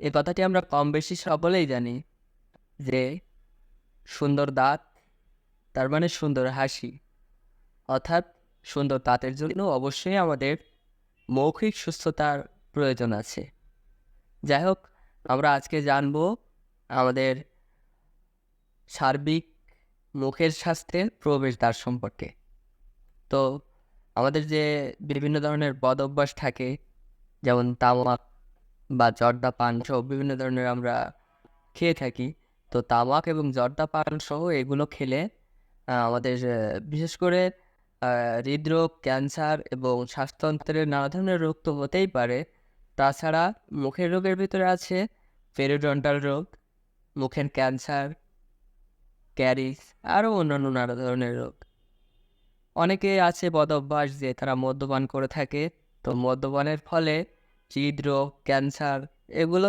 এই কথাটি আমরা কম বেশি সকলেই জানি যে সুন্দর দাঁত তার মানে সুন্দর হাসি। অর্থাৎ সুন্দর দাঁতের জন্য অবশ্যই আমাদের মৌখিক সুস্থতার প্রয়োজন আছে। যাই হোক, আমরা আজকে জানবো আমাদের সার্বিক মুখের স্বাস্থ্যের প্রবেশদ্বার সম্পর্কে। তো আমাদের যে বিভিন্ন ধরনের বদ অভ্যাস থাকে, যেমন তামাক বা জর্দা পান সহ বিভিন্ন ধরনের আমরা খেয়ে থাকি। তো তামাক এবং জর্দা পান সহ এগুলো খেলে আমাদের বিশেষ করে হৃদরোগ, ক্যান্সার এবং শ্বাসতন্ত্রের নানা ধরনের রোগ তো হতেই পারে। তাছাড়া মুখের রোগের ভিতরে আছে পেরিডন্টাল রোগ, মুখের ক্যান্সার, ক্যারিস, আরও অন্যান্য নানা ধরনের রোগ। অনেকে আছে বদ অভ্যাস যে তারা মদ্যপান করে থাকে। তো মদ্যপানের ফলে হৃদরোগ, ক্যান্সার এগুলো